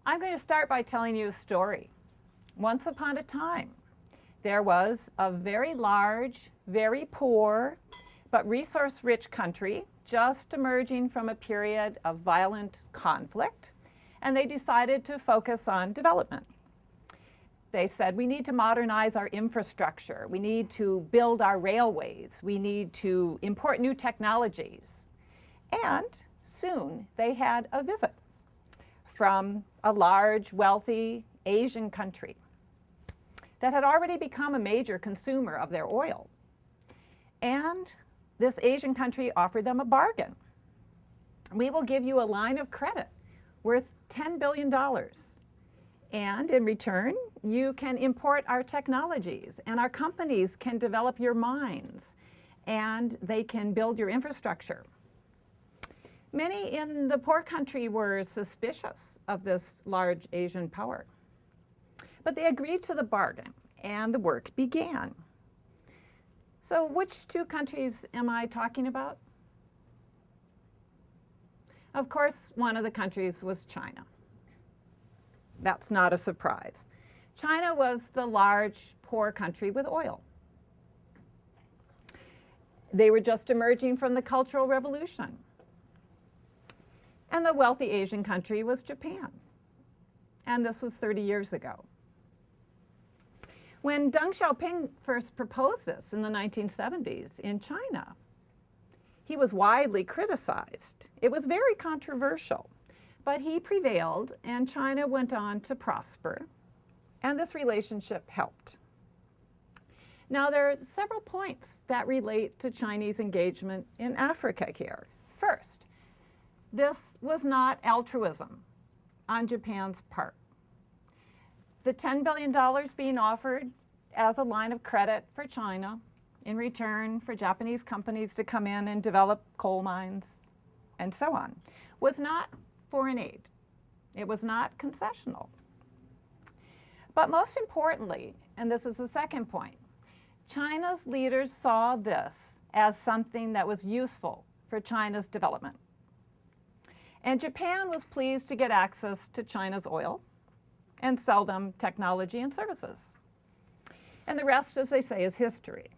I'm going to start by telling you a story. Once upon a time, there was a very large, very poor, but resource-rich country just emerging from a period of violent conflict, and they decided to focus on development. They said, we need to modernize our infrastructure. We need to build our railways. We need to import new technologies. And soon they had a visit from a large, wealthy Asian country that had already become a major consumer of their oil. And this Asian country offered them a bargain. We will give you a line of credit worth $10 billion. And in return, you can import our technologies, and our companies can develop your mines, and they can build your infrastructure. Many in the poor country were suspicious of this large Asian power. But they agreed to the bargain, and the work began. So which two countries am I talking about? Of course, one of the countries was China. That's not a surprise. China was the large, poor country with oil. They were just emerging from the Cultural Revolution. And the wealthy Asian country was Japan. And this was 30 years ago. When Deng Xiaoping first proposed this in the 1970s in China, he was widely criticized. It was very controversial. But he prevailed, and China went on to prosper, and this relationship helped. Now, there are several points that relate to Chinese engagement in Africa here. First, this was not altruism on Japan's part. The $10 billion being offered as a line of credit for China in return for Japanese companies to come in and develop coal mines and so on was not foreign aid. It was not concessional. But most importantly, and this is the second point, China's leaders saw this as something that was useful for China's development. And Japan was pleased to get access to China's oil and sell them technology and services. And the rest, as they say, is history.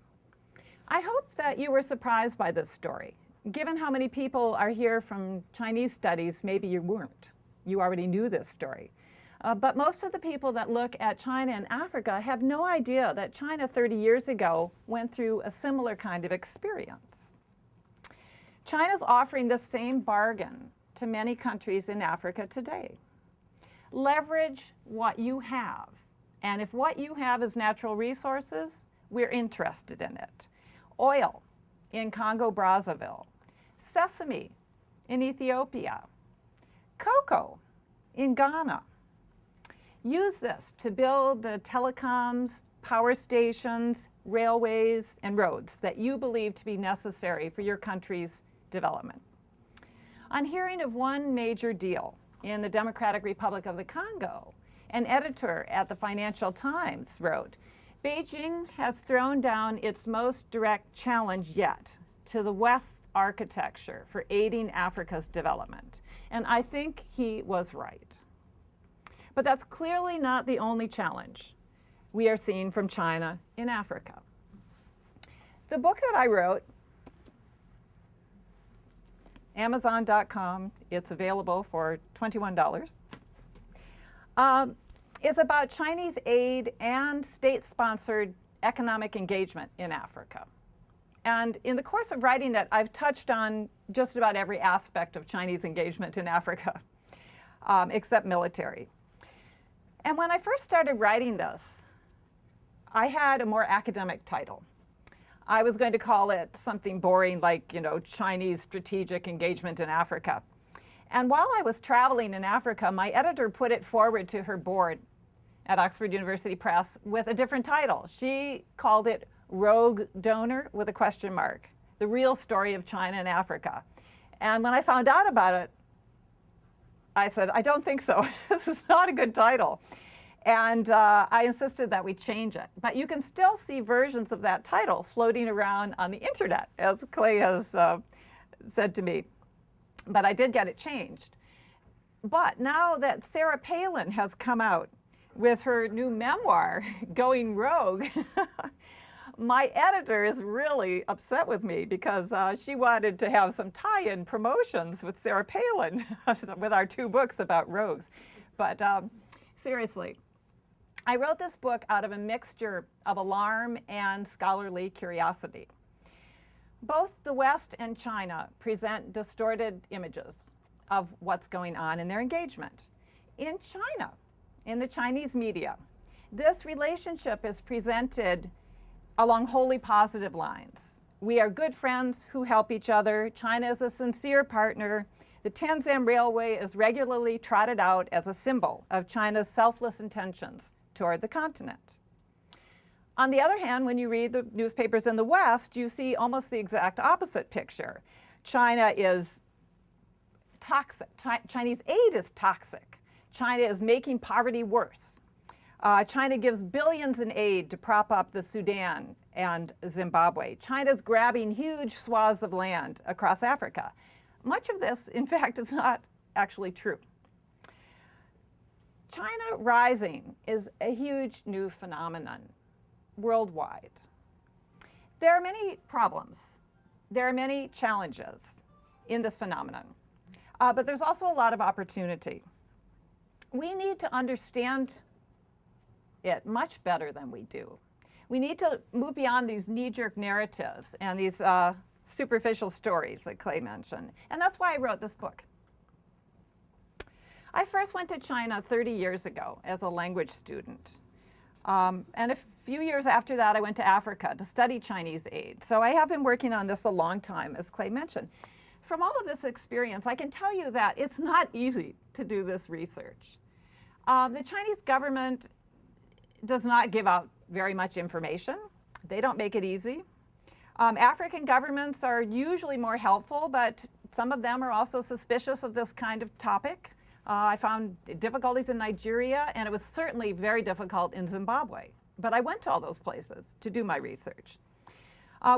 I hope that you were surprised by this story. Given how many people are here from Chinese studies, maybe you weren't. You already knew this story. But most of the people that look at China and Africa have no idea that China 30 years ago went through a similar kind of experience. China's offering the same bargain to many countries in Africa today. Leverage what you have. And if what you have is natural resources, we're interested in it. Oil in Congo-Brazzaville. Sesame in Ethiopia. Cocoa in Ghana. Use this to build the telecoms, power stations, railways, and roads that you believe to be necessary for your country's development. On hearing of one major deal in the Democratic Republic of the Congo, an editor at the Financial Times wrote, Beijing has thrown down its most direct challenge yet to the West's architecture for aiding Africa's development. And I think he was right. But that's clearly not the only challenge we are seeing from China in Africa. The book that I wrote, Amazon.com, it's available for $21, is about Chinese aid and state-sponsored economic engagement in Africa. And in the course of writing it, I've touched on just about every aspect of Chinese engagement in Africa, except military. And when I first started writing this, I had a more academic title. I was going to call it something boring like, Chinese strategic engagement in Africa. And while I was traveling in Africa, my editor put it forward to her board at Oxford University Press with a different title. She called it Rogue Donor with a question mark, the real story of China and Africa. And when I found out about it, I said, I don't think so. This is not a good title. And I insisted that we change it. But you can still see versions of that title floating around on the internet, as Clay has said to me. But I did get it changed. But now that Sarah Palin has come out with her new memoir, Going Rogue, my editor is really upset with me because she wanted to have some tie-in promotions with Sarah Palin with our 2 books about rogues. But seriously, I wrote this book out of a mixture of alarm and scholarly curiosity. Both the West and China present distorted images of what's going on in their engagement. In China, in the Chinese media, this relationship is presented along wholly positive lines. We are good friends who help each other. China is a sincere partner. The Tianzan Railway is regularly trotted out as a symbol of China's selfless intentions toward the continent. On the other hand, when you read the newspapers in the West, you see almost the exact opposite picture. China is toxic. Chinese aid is toxic. China is making poverty worse. China gives billions in aid to prop up the Sudan and Zimbabwe. China's grabbing huge swaths of land across Africa. Much of this, in fact, is not actually true. China rising is a huge new phenomenon worldwide. There are many problems. There are many challenges in this phenomenon. But there's also a lot of opportunity. We need to understand it much better than we do. We need to move beyond these knee-jerk narratives and these superficial stories that Clay mentioned. And that's why I wrote this book. I first went to China 30 years ago as a language student. And a few years after that, I went to Africa to study Chinese aid. So I have been working on this a long time, as Clay mentioned. From all of this experience, I can tell you that it's not easy to do this research. The Chinese government does not give out very much information. They don't make it easy. African governments are usually more helpful, but some of them are also suspicious of this kind of topic. I found difficulties in Nigeria, and it was certainly very difficult in Zimbabwe. But I went to all those places to do my research.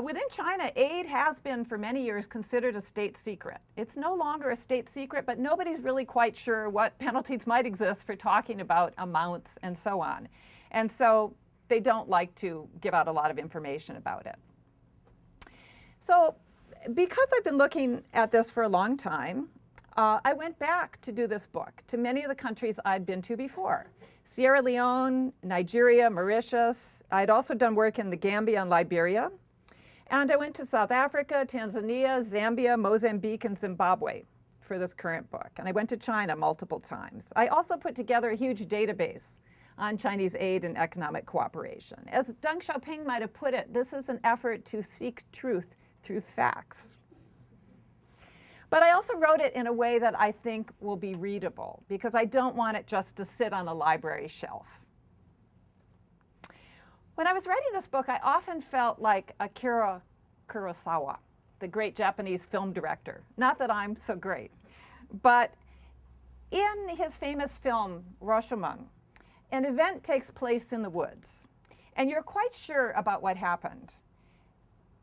Within China, aid has been for many years considered a state secret. It's no longer a state secret, but nobody's really quite sure what penalties might exist for talking about amounts and so on. And so they don't like to give out a lot of information about it. So because I've been looking at this for a long time, I went back to do this book to many of the countries I'd been to before. Sierra Leone, Nigeria, Mauritius. I'd also done work in the Gambia and Liberia. And I went to South Africa, Tanzania, Zambia, Mozambique, and Zimbabwe for this current book. And I went to China multiple times. I also put together a huge database on Chinese aid and economic cooperation. As Deng Xiaoping might have put it, this is an effort to seek truth through facts. But I also wrote it in a way that I think will be readable, because I don't want it just to sit on a library shelf. When I was writing this book, I often felt like Akira Kurosawa, the great Japanese film director. Not that I'm so great, but in his famous film, Rashomon, an event takes place in the woods, and you're quite sure about what happened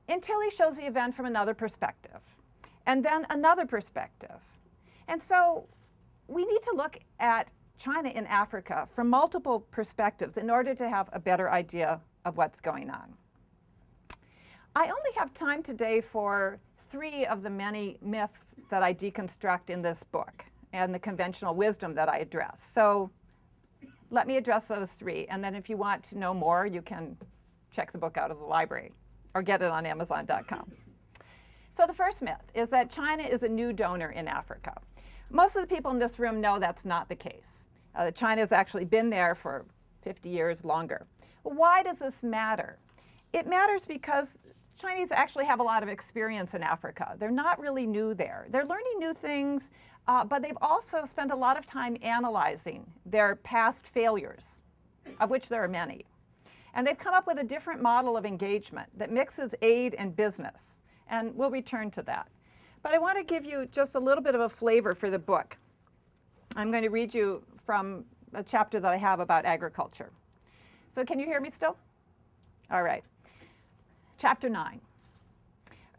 until he shows the event from another perspective, and then another perspective. And so we need to look at China in Africa from multiple perspectives in order to have a better idea of what's going on. I only have time today for 3 of the many myths that I deconstruct in this book and the conventional wisdom that I address. So let me address those 3, and then if you want to know more, you can check the book out of the library or get it on Amazon.com. So the first myth is that China is a new donor in Africa. Most of the people in this room know that's not the case. China has actually been there for 50 years longer. Why does this matter? It matters because Chinese actually have a lot of experience in Africa. They're not really new there. They're learning new things, but they've also spent a lot of time analyzing their past failures, of which there are many. And they've come up with a different model of engagement that mixes aid and business. And we'll return to that. But I want to give you just a little bit of a flavor for the book. I'm going to read you from a chapter that I have about agriculture. So can you hear me still? All right. Chapter 9.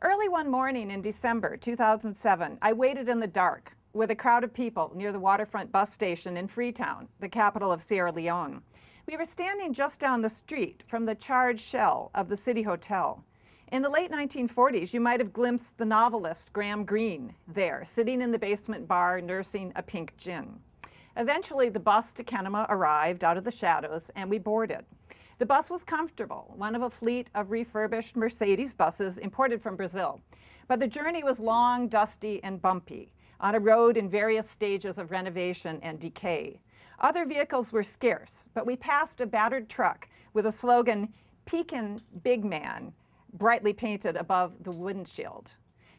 Early one morning in December 2007, I waited in the dark with a crowd of people near the waterfront bus station in Freetown, the capital of Sierra Leone. We were standing just down the street from the charred shell of the City Hotel. In the late 1940s, you might have glimpsed the novelist Graham Greene there, sitting in the basement bar nursing a pink gin. Eventually, the bus to Kenema arrived out of the shadows, and we boarded. The bus was comfortable, one of a fleet of refurbished Mercedes buses imported from Brazil. But the journey was long, dusty, and bumpy, on a road in various stages of renovation and decay. Other vehicles were scarce, but we passed a battered truck with a slogan, "Pekin Big Man," brightly painted above the windshield.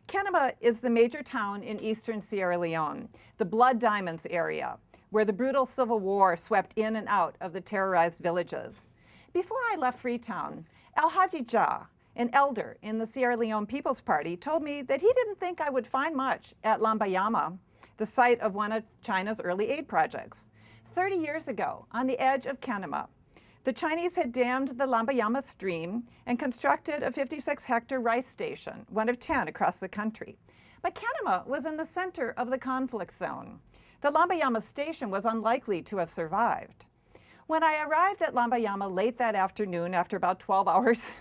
Kenema is the major town in eastern Sierra Leone, the Blood Diamonds area, where the brutal civil war swept in and out of the terrorized villages. Before I left Freetown, Alhaji Jah, an elder in the Sierra Leone People's Party, told me that he didn't think I would find much at Lambayama, the site of one of China's early aid projects. 30 years ago, on the edge of Kenema, the Chinese had dammed the Lambayama stream and constructed a 56-hectare rice station, one of 10 across the country. But Kenema was in the center of the conflict zone. The Lambayama station was unlikely to have survived. When I arrived at Lambayama late that afternoon, after about 12 hours,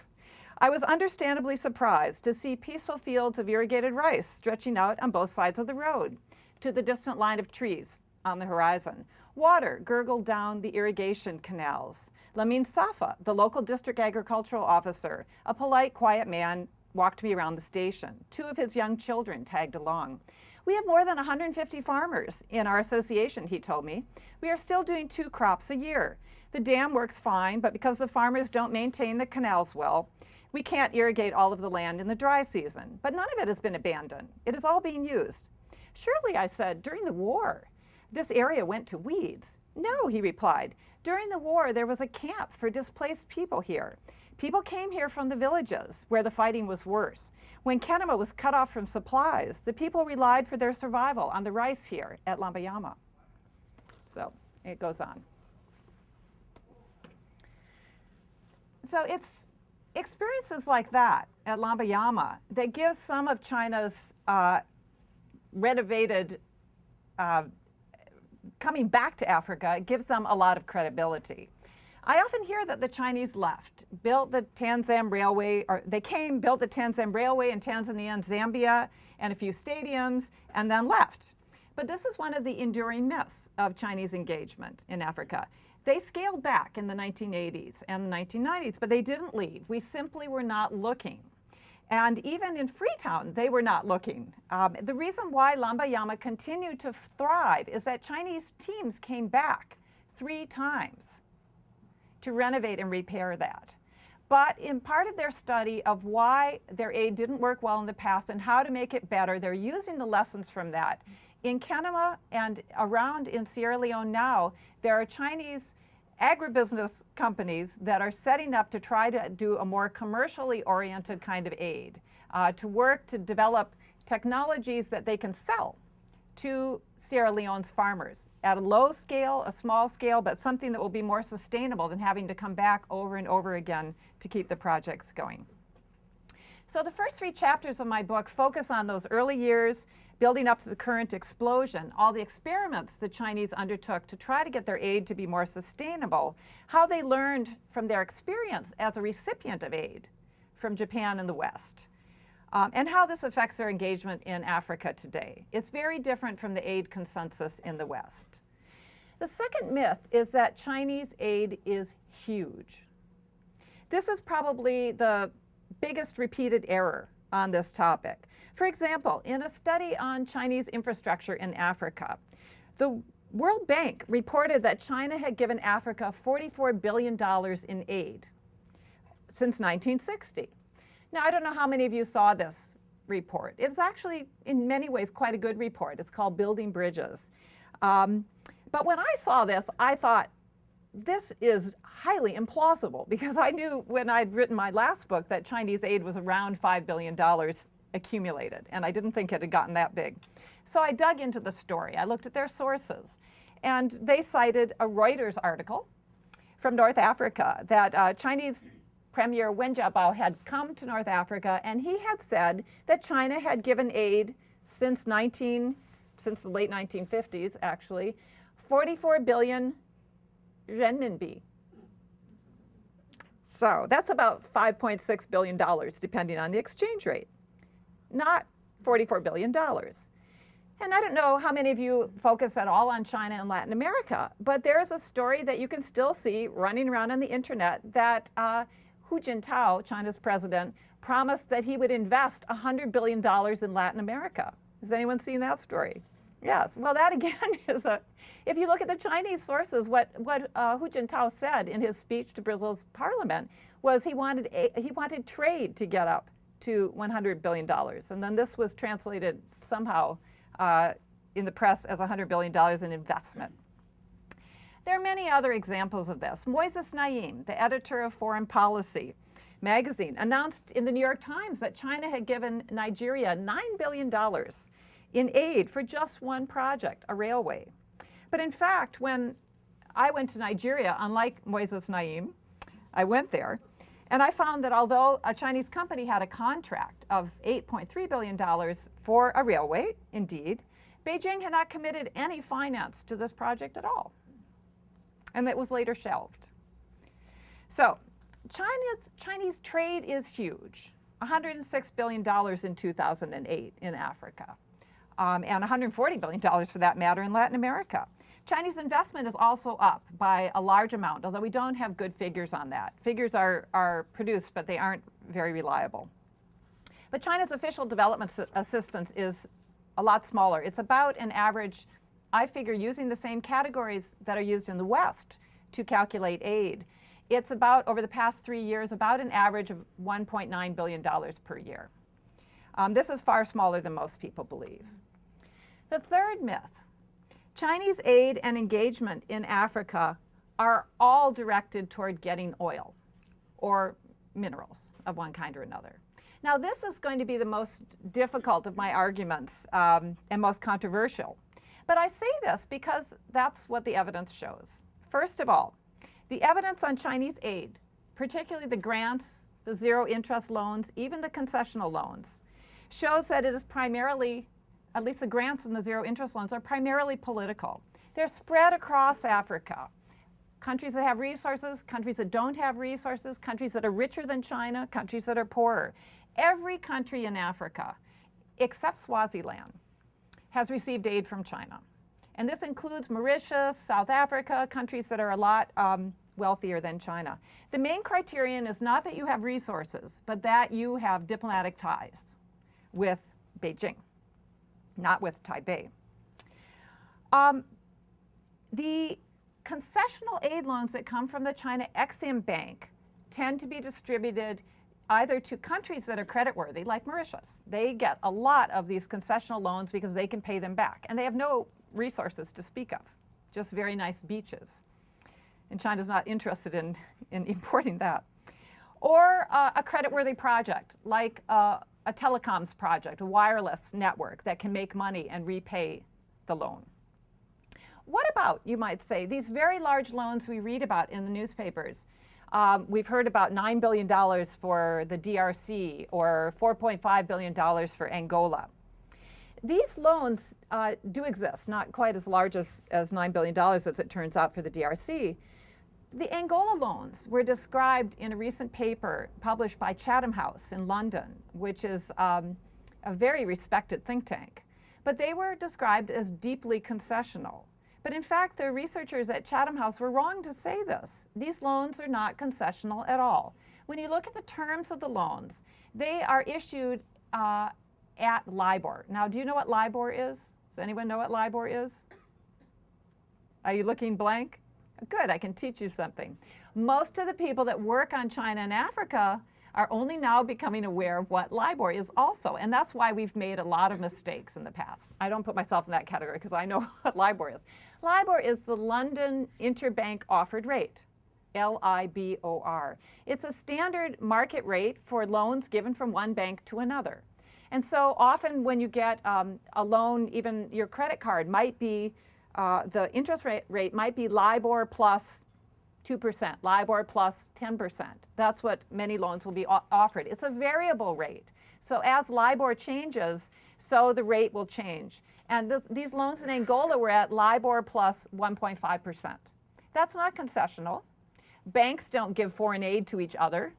I was understandably surprised to see peaceful fields of irrigated rice stretching out on both sides of the road to the distant line of trees on the horizon. Water gurgled down the irrigation canals. Lamin Safa, the local district agricultural officer, a polite, quiet man, walked me around the station. 2 of his young children tagged along. We have more than 150 farmers in our association, he told me. We are still doing 2 crops a year. The dam works fine, but because the farmers don't maintain the canals well, we can't irrigate all of the land in the dry season. But none of it has been abandoned. It is all being used. Surely, I said, during the war, this area went to weeds. No, he replied. During the war, there was a camp for displaced people here. People came here from the villages where the fighting was worse. When Kenema was cut off from supplies, the people relied for their survival on the rice here at Lambayama. So it goes on. So it's experiences like that at Lambayama that give some of China's renovated coming back to Africa, gives them a lot of credibility. I often hear that the Chinese left, built the Tanzam Railway, or they came, built the Tanzam Railway in Tanzania and Zambia, and a few stadiums, and then left. But this is one of the enduring myths of Chinese engagement in Africa. They scaled back in the 1980s and the 1990s, but they didn't leave. We simply were not looking. And even in Freetown, they were not looking. The reason why Lambayama continued to thrive is that Chinese teams came back 3 times to renovate and repair that. But in part of their study of why their aid didn't work well in the past and how to make it better, they're using the lessons from that. In Kenema and around in Sierra Leone now, there are Chinese agribusiness companies that are setting up to try to do a more commercially oriented kind of aid, to work to develop technologies that they can sell to Sierra Leone's farmers at a low scale, a small scale, but something that will be more sustainable than having to come back over and over again to keep the projects going. So the first 3 chapters of my book focus on those early years, building up to the current explosion, all the experiments the Chinese undertook to try to get their aid to be more sustainable, how they learned from their experience as a recipient of aid from Japan and the West, and how this affects their engagement in Africa today. It's very different from the aid consensus in the West. The second myth is that Chinese aid is huge. This is probably the biggest repeated error on this topic. For example, in a study on Chinese infrastructure in Africa, the World Bank reported that China had given Africa $44 billion in aid since 1960. Now, I don't know how many of you saw this report. It was actually, in many ways, quite a good report. It's called Building Bridges. But when I saw this, I thought, this is highly implausible, because I knew when I'd written my last book that Chinese aid was around $5 billion accumulated, and I didn't think it had gotten that big. So I dug into the story. I looked at their sources, and they cited a Reuters article from North Africa that Chinese Premier Wen Jiabao had come to North Africa, and he had said that China had given aid since 19 since the late 1950s, actually, 44 billion renminbi. So that's about $5.6 billion, depending on the exchange rate, not $44 billion. And I don't know how many of you focus at all on China and Latin America, but there's a story that you can still see running around on the internet that Hu Jintao, China's president, promised that he would invest $100 billion in Latin America. Has anyone seen that story? Yes. Well, that again is if you look at the Chinese sources, what Hu Jintao said in his speech to Brazil's parliament was he wanted trade to get up to $100 billion. And then this was translated somehow in the press as $100 billion in investment. There are many other examples of this. Moises Naim, the editor of Foreign Policy magazine, announced in the New York Times that China had given Nigeria $9 billion in aid for just one project, a railway. But in fact, when I went to Nigeria, unlike Moises Naim, I went there, and I found that although a Chinese company had a contract of $8.3 billion for a railway, indeed, Beijing had not committed any finance to this project at all. And it was later shelved. So Chinese trade is huge, $106 billion in 2008 in Africa, and $140 billion for that matter in Latin America. Chinese investment is also up by a large amount, although we don't have good figures on that. Figures are produced, but they aren't very reliable. But China's official development assistance is a lot smaller. It's about an average, I figure, using the same categories that are used in the West to calculate aid. It's about, over the past 3 years, about an average of $1.9 billion per year. This is far smaller than most people believe. The third myth, Chinese aid and engagement in Africa are all directed toward getting oil or minerals of one kind or another. Now, this is going to be the most difficult of my arguments and most controversial. But I say this because that's what the evidence shows. First of all, the evidence on Chinese aid, particularly the grants, the zero-interest loans, even the concessional loans, shows that it is primarily, at least the grants and the zero-interest loans, are primarily political. They're spread across Africa. Countries that have resources, countries that don't have resources, countries that are richer than China, countries that are poorer. Every country in Africa, except Swaziland, has received aid from China. And this includes Mauritius, South Africa, countries that are a lot wealthier than China. The main criterion is not that you have resources, but that you have diplomatic ties with Beijing, not with Taipei. The concessional aid loans that come from the China Exim Bank tend to be distributed either to countries that are creditworthy, like Mauritius. They get a lot of these concessional loans because they can pay them back, and they have no resources to speak of, just very nice beaches. And China's not interested in importing that. Or a creditworthy project, like a telecoms project, a wireless network that can make money and repay the loan. What about, you might say, these very large loans we read about in the newspapers? We've heard about $9 billion for the DRC or $4.5 billion for Angola. These loans do exist, not quite as large as $9 billion as it turns out for the DRC. The Angola loans were described in a recent paper published by Chatham House in London, which is a very respected think tank. But they were described as deeply concessional. But in fact, the researchers at Chatham House were wrong to say this. These loans are not concessional at all. When you look at the terms of the loans, they are issued at LIBOR. Now, do you know what LIBOR is? Does anyone know what LIBOR is? Are you looking blank? Good, I can teach you something. Most of the people that work on China and Africa are only now becoming aware of what LIBOR is also, and that's why we've made a lot of mistakes in the past. I don't put myself in that category because I know what LIBOR is. LIBOR is the London Interbank Offered Rate, LIBOR. It's a standard market rate for loans given from one bank to another. And so often when you get a loan, even your credit card might be, the interest rate might be LIBOR plus 2%, LIBOR plus 10%. That's what many loans will be offered. It's a variable rate. So as LIBOR changes, so the rate will change. And these loans in Angola were at LIBOR plus 1.5%. That's not concessional. Banks don't give foreign aid to each other,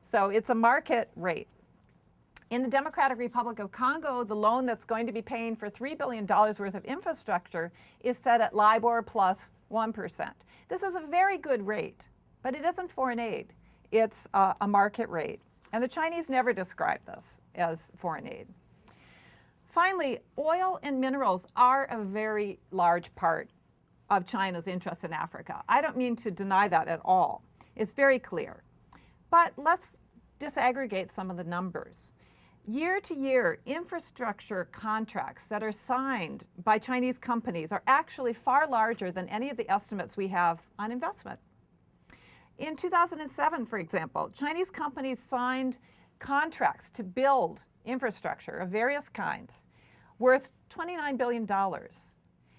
so it's a market rate. In the Democratic Republic of Congo, the loan that's going to be paying for $3 billion worth of infrastructure is set at LIBOR plus 1%. This is a very good rate, but it isn't foreign aid. It's a market rate. And the Chinese never describe this as foreign aid. Finally, oil and minerals are a very large part of China's interest in Africa. I don't mean to deny that at all. It's very clear. But let's disaggregate some of the numbers. Year to year, infrastructure contracts that are signed by Chinese companies are actually far larger than any of the estimates we have on investment. In 2007, for example, Chinese companies signed contracts to build infrastructure of various kinds worth $29 billion.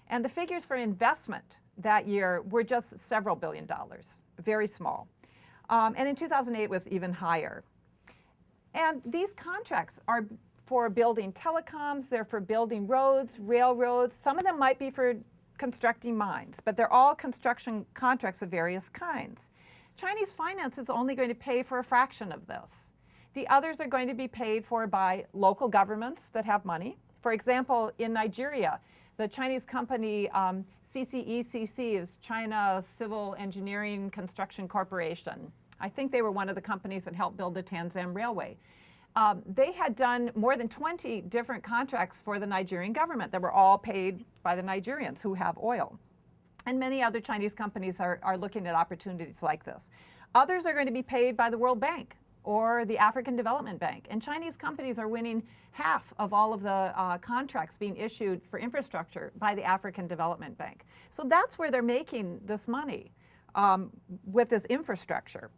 And the figures for investment that year were just several billion dollars, very small. And in 2008, it was even higher. And these contracts are for building telecoms, they're for building roads, railroads. Some of them might be for constructing mines, but they're all construction contracts of various kinds. Chinese finance is only going to pay for a fraction of this. The others are going to be paid for by local governments that have money. For example, in Nigeria, the Chinese company CCECC is China Civil Engineering Construction Corporation. I think they were one of the companies that helped build the Tanzam Railway. They had done more than 20 different contracts for the Nigerian government that were all paid by the Nigerians who have oil. And many other Chinese companies are looking at opportunities like this. Others are going to be paid by the World Bank or the African Development Bank. And Chinese companies are winning half of all of the contracts being issued for infrastructure by the African Development Bank. So that's where they're making this money with this infrastructure.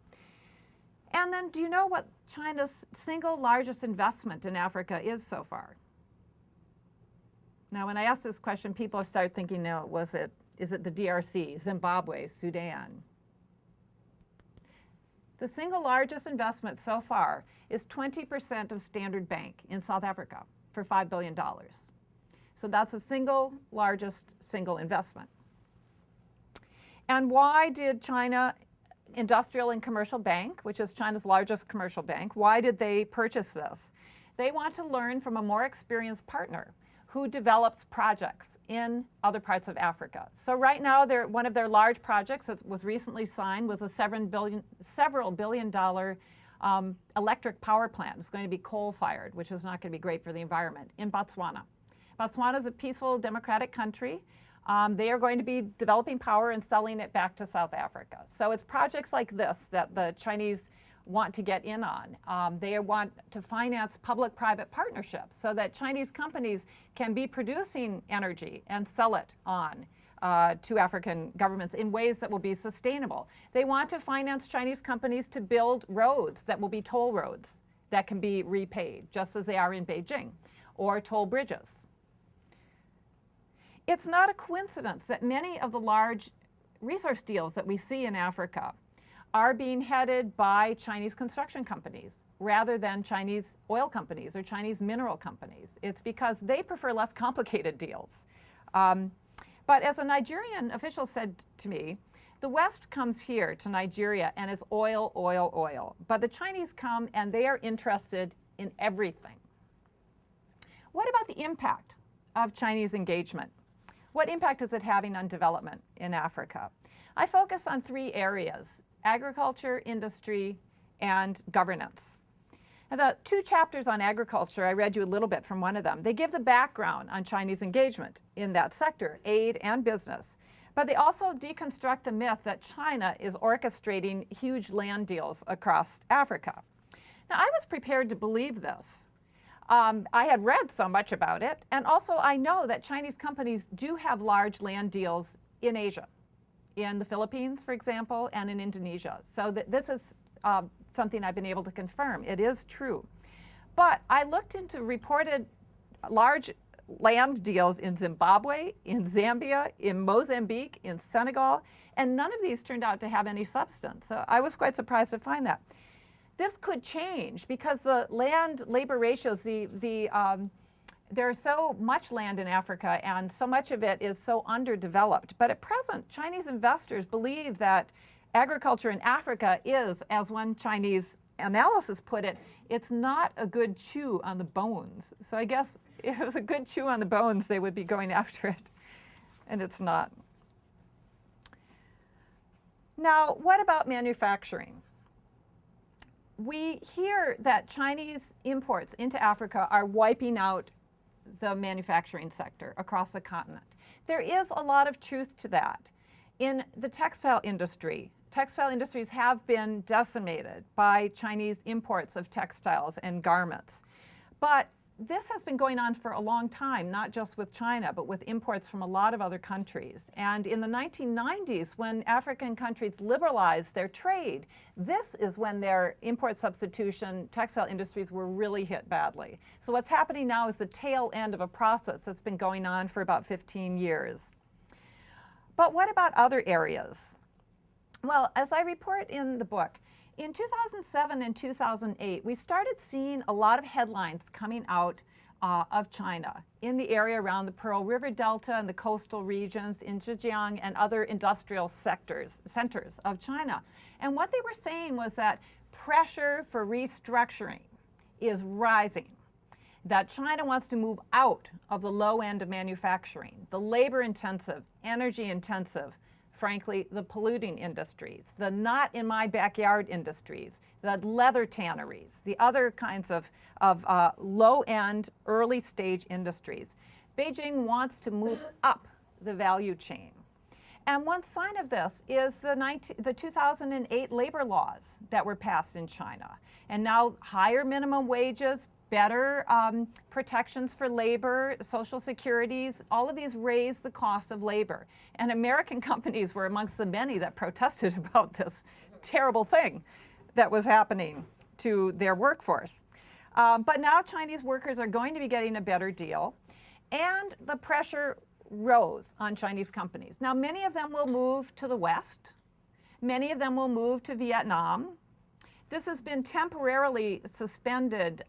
And then do you know what China's single largest investment in Africa is so far? Now, when I ask this question, people start thinking, no, is it the DRC, Zimbabwe, Sudan? The single largest investment so far is 20% of Standard Bank in South Africa for $5 billion. So that's the single largest single investment. And why did China Industrial and Commercial Bank, which is China's largest commercial bank, why did they purchase this? They want to learn from a more experienced partner who develops projects in other parts of Africa. So right now, one of their large projects that was recently signed was a several billion dollar electric power plant. It's going to be coal-fired, which is not going to be great for the environment, in Botswana. Botswana is a peaceful, democratic country. They are going to be developing power and selling it back to South Africa. So it's projects like this that the Chinese want to get in on. They want to finance public-private partnerships so that Chinese companies can be producing energy and sell it on to African governments in ways that will be sustainable. They want to finance Chinese companies to build roads that will be toll roads that can be repaid, just as they are in Beijing, or toll bridges. It's not a coincidence that many of the large resource deals that we see in Africa are being headed by Chinese construction companies rather than Chinese oil companies or Chinese mineral companies. It's because they prefer less complicated deals. But as a Nigerian official said to me, the West comes here to Nigeria and it's oil, oil, oil. But the Chinese come and they are interested in everything. What about the impact of Chinese engagement? What impact is it having on development in Africa? I focus on three areas: agriculture, industry, and governance. Now, the two chapters on agriculture, I read you a little bit from one of them. They give the background on Chinese engagement in that sector, aid and business. But they also deconstruct the myth that China is orchestrating huge land deals across Africa. Now, I was prepared to believe this. I had read so much about it, and also I know that Chinese companies do have large land deals in Asia, in the Philippines, for example, and in Indonesia. So this is something I've been able to confirm. It is true. But I looked into reported large land deals in Zimbabwe, in Zambia, in Mozambique, in Senegal, and none of these turned out to have any substance. So I was quite surprised to find that. this could change because the land-labor ratios, there's so much land in Africa and so much of it is so underdeveloped. But at present, Chinese investors believe that agriculture in Africa is, as one Chinese analysis put it, it's not a good chew on the bones. So I guess if it was a good chew on the bones, they would be going after it, and it's not. Now, what about manufacturing? We hear that Chinese imports into Africa are wiping out the manufacturing sector across the continent. There is a lot of truth to that. In the textile industries have been decimated by Chinese imports of textiles and garments. But this has been going on for a long time, not just with China, but with imports from a lot of other countries. And in the 1990s, when African countries liberalized their trade, this is when their import substitution textile industries were really hit badly. So what's happening now is the tail end of a process that's been going on for about 15 years. But what about other areas? Well, as I report in the book, in 2007 and 2008, we started seeing a lot of headlines coming out of China in the area around the Pearl River Delta and the coastal regions in Zhejiang and other industrial centers of China. And what they were saying was that pressure for restructuring is rising, that China wants to move out of the low end of manufacturing, the labor-intensive, energy-intensive, frankly, the polluting industries, the not in my backyard industries, the leather tanneries, the other kinds of low-end, early-stage industries. Beijing wants to move up the value chain. And one sign of this is the 2008 labor laws that were passed in China. And now higher minimum wages, better protections for labor, social securities, all of these raise the cost of labor. And American companies were amongst the many that protested about this terrible thing that was happening to their workforce. But now Chinese workers are going to be getting a better deal, and the pressure rose on Chinese companies. Now, many of them will move to the West. Many of them will move to Vietnam. This has been temporarily suspended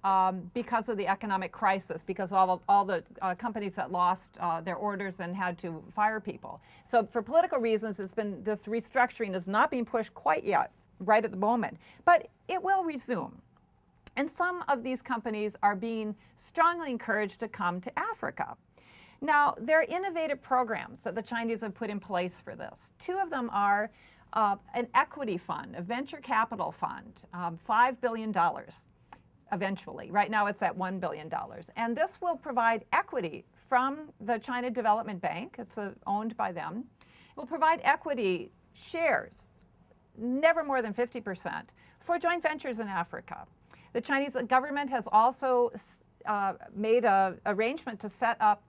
because of the economic crisis, because all the companies that lost their orders and had to fire people. So for political reasons, this restructuring is not being pushed quite yet, right at the moment, but it will resume. And some of these companies are being strongly encouraged to come to Africa. Now, there are innovative programs that the Chinese have put in place for this. Two of them are an equity fund, a venture capital fund, $5 billion eventually. Right now it's at $1 billion. And this will provide equity from the China Development Bank. It's owned by them. It will provide equity shares, never more than 50%, for joint ventures in Africa. The Chinese government has also made an arrangement to set up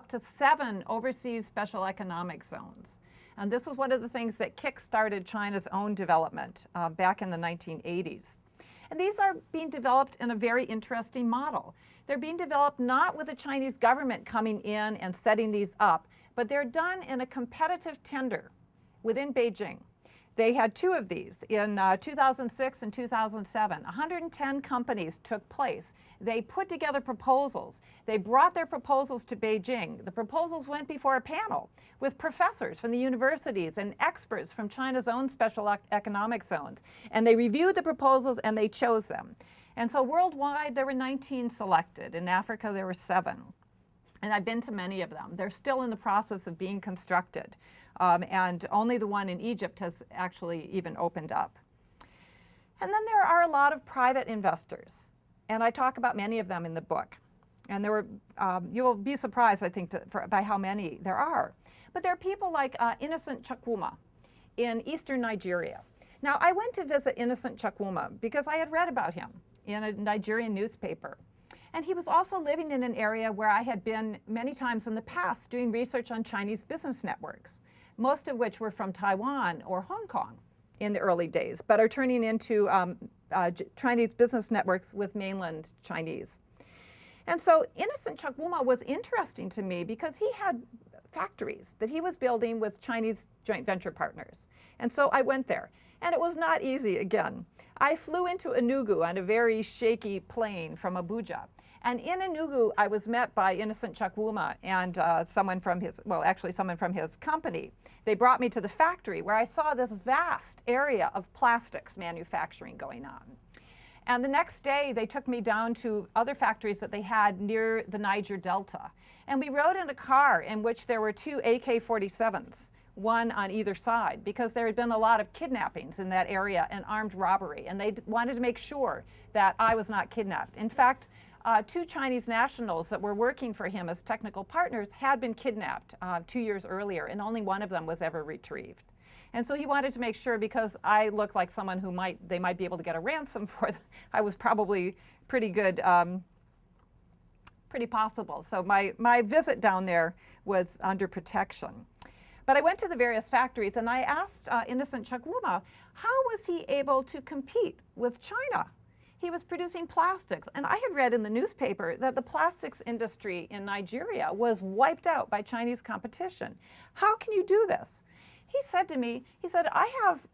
to 7 overseas special economic zones. And this was one of the things that kick-started China's own development back in the 1980s. And these are being developed in a very interesting model. They're being developed not with the Chinese government coming in and setting these up, but they're done in a competitive tender within Beijing. They had 2 of these in 2006 and 2007. 110 companies took place. They put together proposals. They brought their proposals to Beijing. The proposals went before a panel with professors from the universities and experts from China's own special economic zones. And they reviewed the proposals and they chose them. And so worldwide, there were 19 selected. In Africa, there were 7. And I've been to many of them. They're still in the process of being constructed. And only the one in Egypt has actually even opened up. And then there are a lot of private investors. And I talk about many of them in the book. And there were, you'll be surprised, I think, by how many there are. But there are people like Innocent Chukwuma in eastern Nigeria. Now, I went to visit Innocent Chukwuma because I had read about him in a Nigerian newspaper. And he was also living in an area where I had been many times in the past doing research on Chinese business networks, most of which were from Taiwan or Hong Kong in the early days, but are turning into Chinese business networks with mainland Chinese. And so Innocent Chukwuma was interesting to me because he had factories that he was building with Chinese joint venture partners. And so I went there. And it was not easy, again. I flew into Enugu on a very shaky plane from Abuja. And in Enugu, I was met by Innocent Chukwuma and someone from his company. They brought me to the factory where I saw this vast area of plastics manufacturing going on. And the next day, they took me down to other factories that they had near the Niger Delta. And we rode in a car in which there were 2 AK-47s, one on either side, because there had been a lot of kidnappings in that area and armed robbery. And they wanted to make sure that I was not kidnapped. In fact, 2 Chinese nationals that were working for him as technical partners had been kidnapped 2 years earlier, and only one of them was ever retrieved. And so he wanted to make sure, because I looked like someone who they might be able to get a ransom for. I was probably pretty good, pretty possible. So my visit down there was under protection. But I went to the various factories and I asked Innocent Chukwuma, how was he able to compete with China? He was producing plastics. And I had read in the newspaper that the plastics industry in Nigeria was wiped out by Chinese competition. How can you do this? He said to me, I have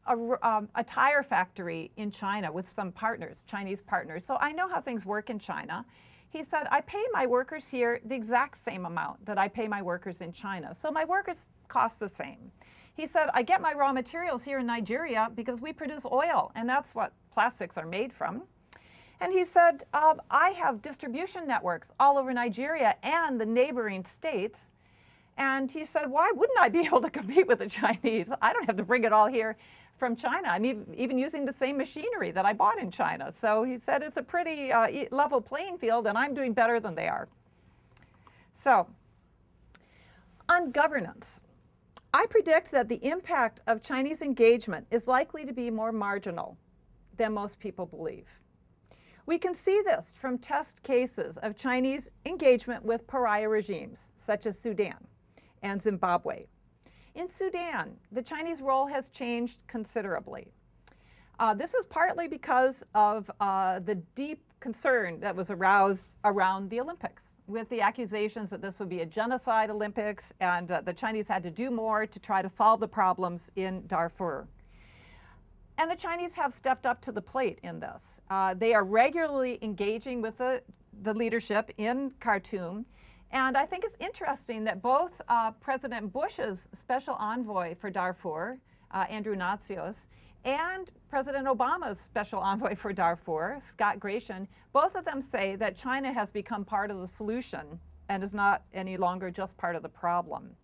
a tire factory in China with some partners, Chinese partners, so I know how things work in China. He said, I pay my workers here the exact same amount that I pay my workers in China, so my workers cost the same. He said, I get my raw materials here in Nigeria because we produce oil, and that's what plastics are made from. And he said, I have distribution networks all over Nigeria and the neighboring states. And he said, why wouldn't I be able to compete with the Chinese? I don't have to bring it all here from China. I'm even using the same machinery that I bought in China. So he said it's a pretty level playing field, and I'm doing better than they are. So on governance, I predict that the impact of Chinese engagement is likely to be more marginal than most people believe. We can see this from test cases of Chinese engagement with pariah regimes, such as Sudan and Zimbabwe. In Sudan, the Chinese role has changed considerably. This is partly because of the deep concern that was aroused around the Olympics, with the accusations that this would be a genocide Olympics and the Chinese had to do more to try to solve the problems in Darfur. And the Chinese have stepped up to the plate in this. They are regularly engaging with the leadership in Khartoum. And I think it's interesting that both President Bush's special envoy for Darfur, Andrew Natsios, and President Obama's special envoy for Darfur, Scott Gratian, both of them say that China has become part of the solution and is not any longer just part of the problem.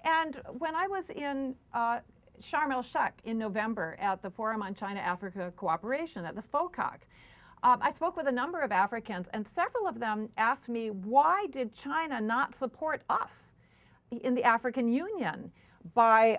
And when I was in Sharm el-Sheikh in November at the Forum on China-Africa Cooperation at the FOCAC, I spoke with a number of Africans, and several of them asked me, why did China not support us in the African Union? Why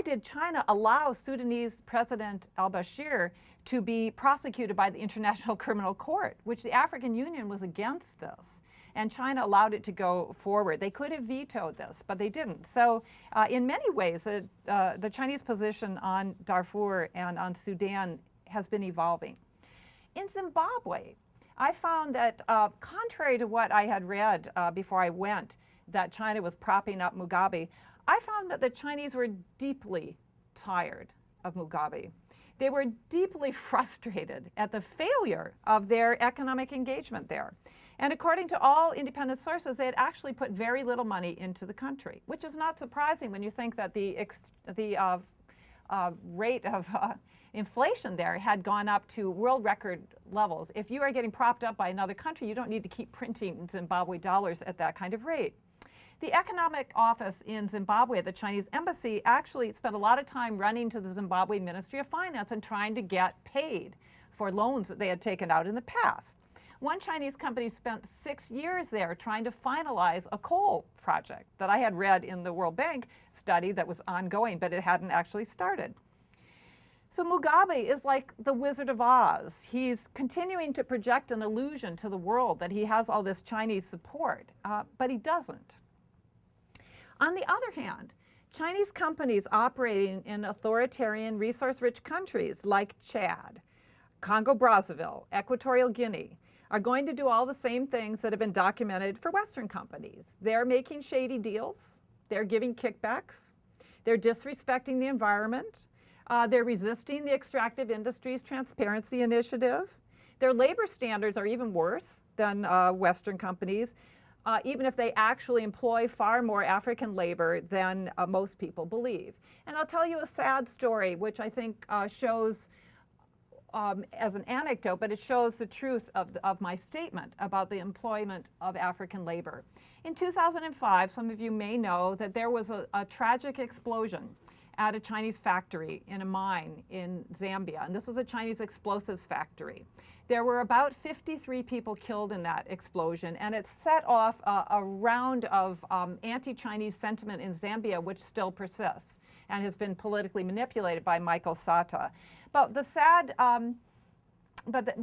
did China allow Sudanese President al-Bashir to be prosecuted by the International Criminal Court, which the African Union was against this? And China allowed it to go forward. They could have vetoed this, but they didn't. So in many ways, the Chinese position on Darfur and on Sudan has been evolving. In Zimbabwe, I found that contrary to what I had read before I went, that China was propping up Mugabe, I found that the Chinese were deeply tired of Mugabe. They were deeply frustrated at the failure of their economic engagement there. And according to all independent sources, they had actually put very little money into the country, which is not surprising when you think that the rate of inflation there had gone up to world record levels. If you are getting propped up by another country, you don't need to keep printing Zimbabwe dollars at that kind of rate. The economic office in Zimbabwe at the Chinese embassy actually spent a lot of time running to the Zimbabwe Ministry of Finance and trying to get paid for loans that they had taken out in the past. One Chinese company spent 6 years there trying to finalize a coal project that I had read in the World Bank study that was ongoing, but it hadn't actually started. So Mugabe is like the Wizard of Oz. He's continuing to project an illusion to the world that he has all this Chinese support, but he doesn't. On the other hand, Chinese companies operating in authoritarian, resource-rich countries like Chad, Congo-Brazzaville, Equatorial Guinea, are going to do all the same things that have been documented for Western companies. They're making shady deals, they're giving kickbacks, they're disrespecting the environment, They're resisting the extractive industries transparency initiative. Their labor standards are even worse than Western companies, even if they actually employ far more African labor than most people believe. And I'll tell you a sad story, which I think shows, as an anecdote, but it shows the truth of my statement about the employment of African labor. In 2005, some of you may know that there was a tragic explosion at a Chinese factory in a mine in Zambia, and this was a Chinese explosives factory. There were about 53 people killed in that explosion, and it set off a round of anti-Chinese sentiment in Zambia, which still persists and has been politically manipulated by Michael Sata. But the sad, the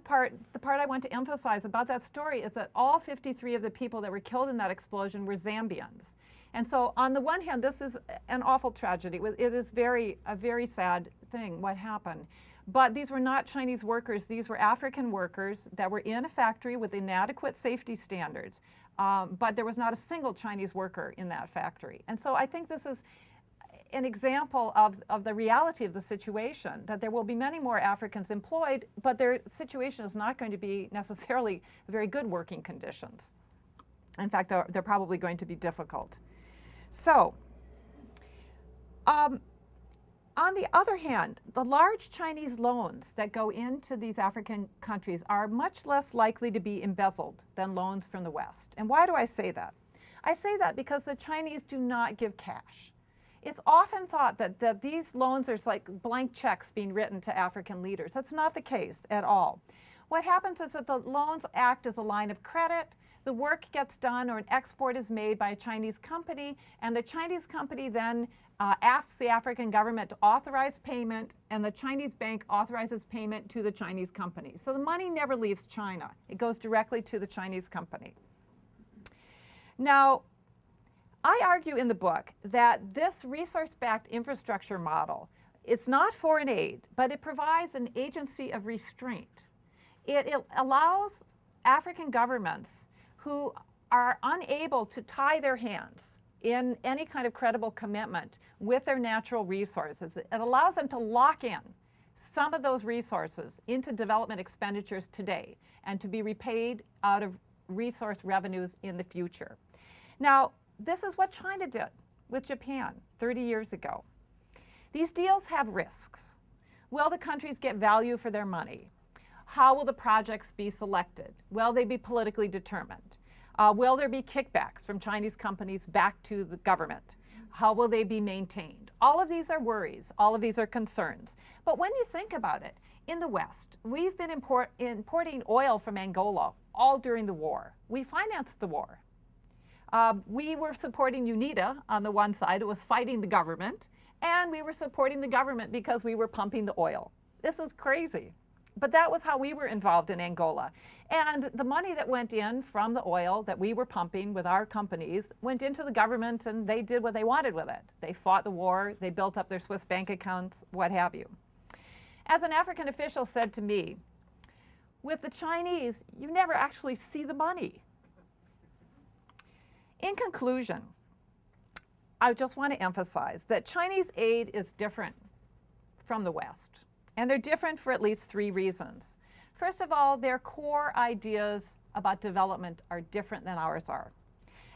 part I want to emphasize about that story is that all 53 of the people that were killed in that explosion were Zambians. And so on the one hand, this is an awful tragedy. It is a very sad thing what happened. But these were not Chinese workers. These were African workers that were in a factory with inadequate safety standards. But there was not a single Chinese worker in that factory. And so I think this is an example of the reality of the situation, that there will be many more Africans employed, but their situation is not going to be necessarily very good working conditions. In fact, they're probably going to be difficult. So, on the other hand, the large Chinese loans that go into these African countries are much less likely to be embezzled than loans from the West. And why do I say that? I say that because the Chinese do not give cash. It's often thought that these loans are like blank checks being written to African leaders. That's not the case at all. What happens is that the loans act as a line of credit. The work gets done or an export is made by a Chinese company, and the Chinese company then asks the African government to authorize payment, and the Chinese bank authorizes payment to the Chinese company. So the money never leaves China. It goes directly to the Chinese company. Now, I argue in the book that this resource-backed infrastructure model, it's not foreign aid, but it provides an agency of restraint. It allows African governments who are unable to tie their hands in any kind of credible commitment with their natural resources. It allows them to lock in some of those resources into development expenditures today and to be repaid out of resource revenues in the future. Now, this is what China did with Japan 30 years ago. These deals have risks. Will the countries get value for their money? How will the projects be selected? Will they be politically determined? Will there be kickbacks from Chinese companies back to the government? How will they be maintained? All of these are worries. All of these are concerns. But when you think about it, in the West, we've been importing oil from Angola all during the war. We financed the war. We were supporting UNITA on the one side, it was fighting the government, and we were supporting the government because we were pumping the oil. This is crazy. But that was how we were involved in Angola. And the money that went in from the oil that we were pumping with our companies went into the government, and they did what they wanted with it. They fought the war, they built up their Swiss bank accounts, what have you. As an African official said to me, with the Chinese, you never actually see the money. In conclusion, I just want to emphasize that Chinese aid is different from the West. And they're different for at least 3 reasons. First of all, their core ideas about development are different than ours are.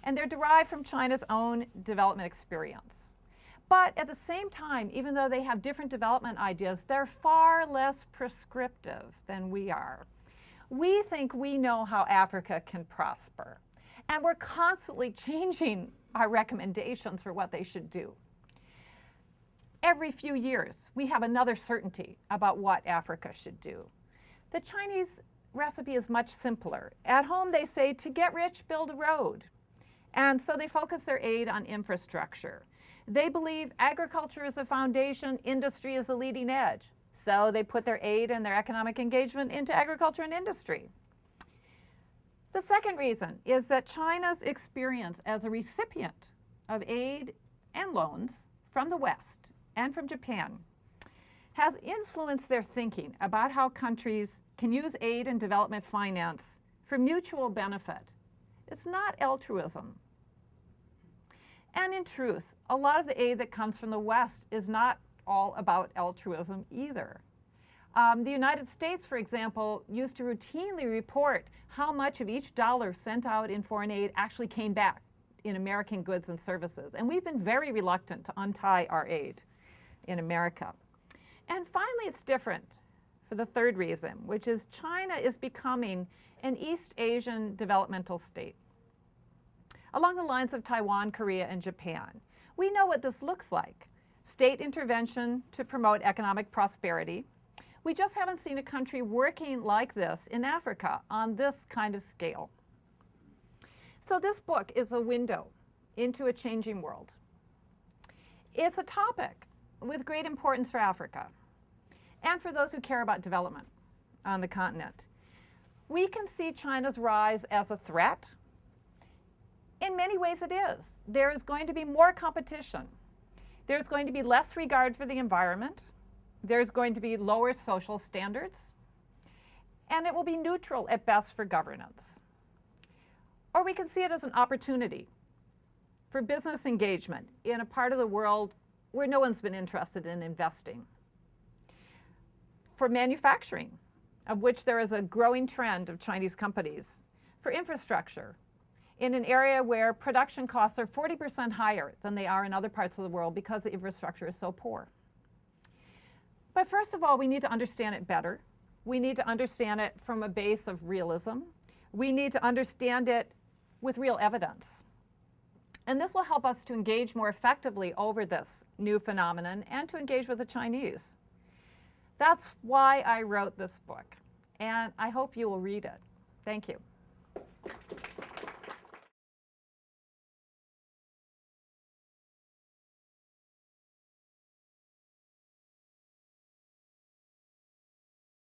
And they're derived from China's own development experience. But at the same time, even though they have different development ideas, they're far less prescriptive than we are. We think we know how Africa can prosper. And we're constantly changing our recommendations for what they should do. Every few years, we have another certainty about what Africa should do. The Chinese recipe is much simpler. At home, they say, to get rich, build a road. And so they focus their aid on infrastructure. They believe agriculture is the foundation, industry is the leading edge. So they put their aid and their economic engagement into agriculture and industry. The second reason is that China's experience as a recipient of aid and loans from the West and from Japan has influenced their thinking about how countries can use aid and development finance for mutual benefit. It's not altruism. And in truth, a lot of the aid that comes from the West is not all about altruism either. The United States, for example, used to routinely report how much of each dollar sent out in foreign aid actually came back in American goods and services. And we've been very reluctant to untie our aid in America. And finally, it's different for the third reason, which is China is becoming an East Asian developmental state, along the lines of Taiwan, Korea, and Japan. We know what this looks like. State intervention to promote economic prosperity. We just haven't seen a country working like this in Africa on this kind of scale. So this book is a window into a changing world. It's a topic with great importance for Africa and for those who care about development on the continent. We can see China's rise as a threat. In many ways it is. There is going to be more competition. There's going to be less regard for the environment. There's going to be lower social standards. And it will be neutral at best for governance. Or we can see it as an opportunity for business engagement in a part of the world where no one's been interested in investing. For manufacturing, of which there is a growing trend of Chinese companies. For infrastructure, in an area where production costs are 40% higher than they are in other parts of the world because the infrastructure is so poor. But first of all, we need to understand it better. We need to understand it from a base of realism. We need to understand it with real evidence. And this will help us to engage more effectively over this new phenomenon and to engage with the Chinese. That's why I wrote this book, and I hope you will read it. Thank you.